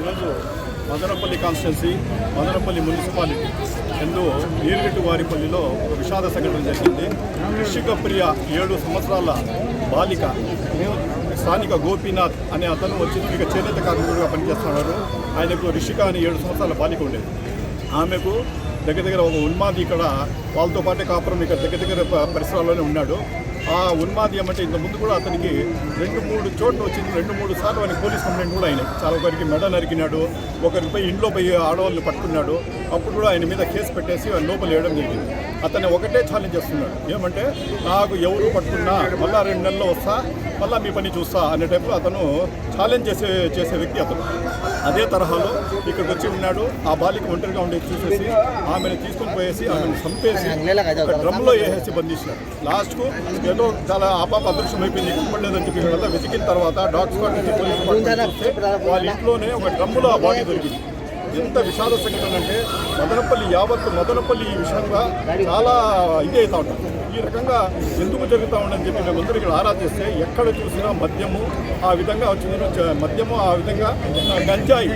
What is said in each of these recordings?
ఈరోజు Madanapalle constituency Madanapalle municipality ఎందు నీరుగట్టువారిపల్లిలో ఒక విషాద సంఘటన జరిగింది. ఋషికప్రియ 7 సంవత్సరాల బాలిక స్థానిక గోపీనాథ్ అనే అతను వచ్చి ఇక చేనేత కార్మికుడిగా పనిచేస్తున్నారు. ఆయనకు రిషిక అని 7 సంవత్సరాల బాలిక ఉండేది. ఆమెకు దగ్గర ఒక ఉన్మాది ఇక్కడ వాళ్ళతో పాటే కాపురం ఇక్కడ దగ్గర పరిసరాల్లోనే ఉన్నాడు. ఆ ఉన్మాది ఏమంటే ఇంతకుముందు కూడా అతనికి 2-3 చోట్ల వచ్చింది. 2-3 సార్లు ఆయన పోలీస్ కంప్లైంట్ కూడా అయినాయి. చాలా ఒకరికి మెడ నరికినాడు, ఒకరిపై ఇంట్లో పోయి ఆడవాళ్ళని పట్టుకున్నాడు. అప్పుడు కూడా ఆయన మీద కేసు పెట్టేసి ఆయన లోపల వేయడం జరిగింది. అతన్ని ఒకటే ఛాలెంజ్ చేస్తున్నాడు, ఏమంటే నాకు ఎవరు పట్టుకున్నా మళ్ళీ 2 నెలల్లో వస్తా, మళ్ళీ మీ పని చూస్తా అనే టైప్లో అతను ఛాలెంజ్ చేసే వ్యక్తి అతను. అదే తరహాలో ఇక్కడికి వచ్చి ఉన్నాడు. ఆ బాలిక ఒంటరిగా ఉండేది చూసేసి ఆమెను తీసుకుని పోయేసి ఆమెను చంపేసి డ్రమ్లో వేసేసి బంధించినాడు. లాస్ట్కు ఏదో చాలా ఆపాప అదృశ్యం అయిపోయింది, ఇవ్వలేదని చెప్పి వీళ్ళంతా వెతికిన తర్వాత డాక్టర్ చూస్తే వాళ్ళ ఇంట్లోనే ఒక డ్రమ్ములో ఆ బాడీ దొరికింది. ఎంత విషాద సంఘటన అంటే మదనపల్లి ఈ విషయంగా చాలా ఇది అవుతూ ఉంటాం. ఈ రకంగా ఎందుకు జరుగుతూ ఉండని చెప్పి మేమందరూ ఇక్కడ ఆరాధిస్తే ఎక్కడ చూసినా మద్యము ఆ విధంగా వచ్చింది. మద్యము ఆ విధంగా గంజాయి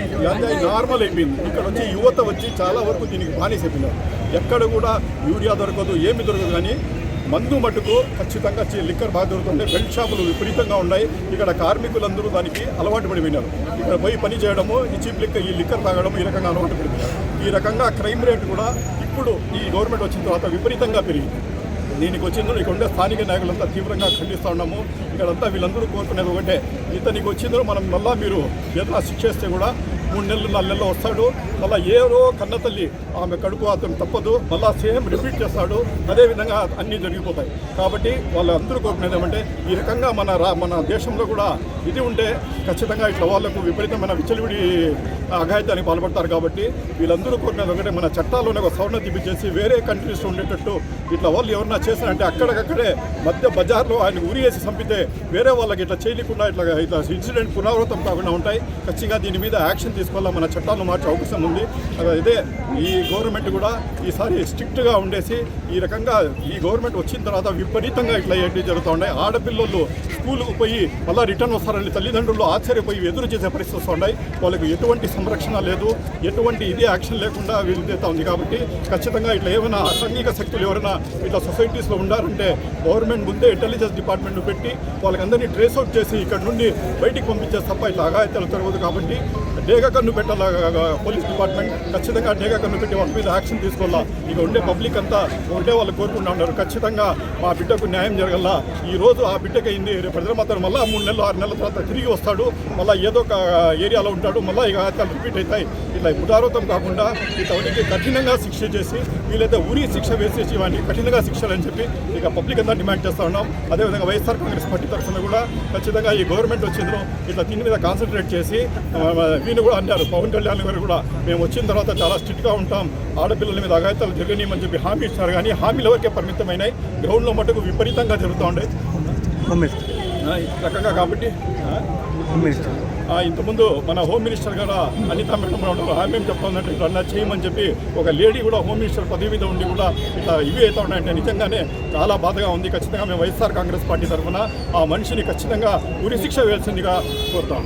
నార్మల్ అయిపోయింది. ఇక్కడ వచ్చి యువత వచ్చి చాలా వరకు దీనికి బానిసైపోయినారు. ఎక్కడ కూడా యూరియా దొరకదు, ఏమి దొరకదు, కానీ మందు మటుకు ఖచ్చితంగా లిక్కర్ బాగా దొరుకుతుంది. బెల్ట్ షాపులు విపరీతంగా ఉన్నాయి. ఇక్కడ కార్మికులందరూ దానికి అలవాటు పడిపోయినారు. ఇక్కడ పోయి పని చేయడము, ఈ లిక్కర్ తాగడం ఈ రకంగా అలవాటు పడిపోయినారు. ఈ రకంగా క్రైమ్ రేట్ కూడా ఇప్పుడు ఈ గవర్నమెంట్ వచ్చిన తర్వాత విపరీతంగా పెరిగింది. దీనికి వచ్చిందో ఇక్కడ ఉండే స్థానిక నాయకులంతా తీవ్రంగా ఖండిస్తూ ఉన్నాము. ఇక్కడంతా వీళ్ళందరూ కోరుకునేది ఒకటే, ఇతనికి వచ్చిందో మనం మళ్ళీ మీరు ఏదైనా శిక్ష ఇస్తే కూడా 3 నెలలు 4 నెలలు వస్తాడు. మళ్ళీ ఏదో కన్నతల్లి ఆమె కడుపు అతను తప్పదు, మళ్ళీ సేమ్ రిపీట్ చేస్తాడు. అదేవిధంగా అన్నీ జరిగిపోతాయి. కాబట్టి వాళ్ళందరూ కోరుకునేది ఏమంటే ఈ రకంగా మన దేశంలో కూడా ఇది ఉంటే ఖచ్చితంగా ఇట్లా వాళ్ళకు విపరీతమైన విచ్చలవిడి అఘాయితానికి పాల్పడతారు. కాబట్టి వీళ్ళందరూ కోరుకునేది ఒకటే, మన చట్టాల్లోనే ఒక సవరణ చేసి వేరే కంట్రీస్ ఉండేటట్టు ఇట్లా వాళ్ళు ఎవరన్నా చేశారంటే అక్కడికక్కడే మధ్య బజార్లో ఆయన ఉరివేసి చంపితే వేరే వాళ్ళకి ఇట్లా చేయకుండా ఇట్లా ఇన్సిడెంట్ పునరావృతం కాకుండా ఉంటాయి. ఖచ్చితంగా దీని మీద యాక్షన్ తీసుకోవాలా, మన చట్టాలను మార్చే అవకాశం ఉంది. ఇదే ఈ గవర్నమెంట్ కూడా ఈసారి స్ట్రిక్ట్గా ఉండేసి ఈ రకంగా ఈ గవర్నమెంట్ వచ్చిన తర్వాత విపరీతంగా ఇట్లా ఏంటి జరుగుతూ ఉన్నాయి. ఆడపిల్లలు స్కూల్కు పోయి మళ్ళీ రిటర్న్ వస్తారని తల్లిదండ్రులు ఆశ్చర్యపోయి ఎదురు చేసే పరిస్థితి వస్తున్నాయి. వాళ్ళకి ఎటువంటి సంరక్షణ లేదు, ఎటువంటి ఇదే యాక్షన్ లేకుండా వీలుదేతా ఉంది. కాబట్టి ఖచ్చితంగా ఇట్లా ఏమైనా అసాంఘిక శక్తులు ఎవరైనా ఇట్లా సొసైటీస్లో ఉండారంటే గవర్నమెంట్ ముందే ఇంటెలిజెన్స్ డిపార్ట్మెంట్ పెట్టి వాళ్ళకందరినీ ట్రేస్ అవుట్ చేసి ఇక్కడ నుండి బయటికి పంపించే తప్ప ఇట్లా అఘాయితాలు జరగదు. కాబట్టి డేగా కన్ను పెట్టాల పోలీస్ డిపార్ట్మెంట్, ఖచ్చితంగా డేగా కన్ను పెట్టి వాళ్ళ మీద యాక్షన్ తీసుకోవాలా. ఇక ఉండే పబ్లిక్ అంతా ఉంటే వాళ్ళు కోరుకుంటూ ఉన్నారు, ఖచ్చితంగా మా బిడ్డకు న్యాయం జరగాల. ఈరోజు ఆ బిడ్డకి అయింది, రేపు ప్రజలమాత్రం మళ్ళీ 3 నెలలు 6 నెలల తర్వాత తిరిగి వస్తాడు, మళ్ళీ ఏదో ఒక ఏరియాలో ఉంటాడు, మళ్ళీ ఇక అతను రిపీట్ అవుతాయి. ఇట్లా పునరావృతం కాకుండా ఇతనికి కఠినంగా శిక్ష చేసి వీలైతే ఉరి శిక్ష వేసేసి వాటికి కఠినంగా శిక్షలని చెప్పి ఇక పబ్లిక్ అంతా డిమాండ్ చేస్తూ ఉన్నాం. అదేవిధంగా వైఎస్ఆర్ కాంగ్రెస్ పార్టీ తరఫున కూడా ఖచ్చితంగా ఈ గవర్నమెంట్ వచ్చిందో ఇట్లా దీని మీద కాన్సన్ట్రేట్ చేసి వీళ్ళు కూడా అన్నారు, పవన్ కళ్యాణ్ గారు కూడా మేము వచ్చిన తర్వాత చాలా స్ట్రిక్ట్గా ఉంటాం, ఆడపిల్లల మీద అఘాయితాలు జరగనీయమని చెప్పి హామీ ఇచ్చినారు. కానీ హామీల వరకే పరిమితమైనాయి, గ్రౌండ్లో మటుకు విపరీతంగా జరుగుతూ ఉండే ఈ రకంగా. కాబట్టి ఇంతకుముందు మన హోమ్ మినిస్టర్ గారు అనితా మేడం ఆమె ఏం చెప్తుందంటే ఇట్లా చేయమని చెప్పి ఒక లేడీ కూడా హోమ్ మినిస్టర్ పదవి మీద ఉండి కూడా ఇట్లా ఇవి అవుతా ఉన్నాయంటే నిజంగానే చాలా బాధగా ఉంది. ఖచ్చితంగా మేము వైఎస్ఆర్ కాంగ్రెస్ పార్టీ తరఫున ఆ మనిషిని ఖచ్చితంగా ఉరి శిక్ష వేయాల్సిందిగా కోరుతాం.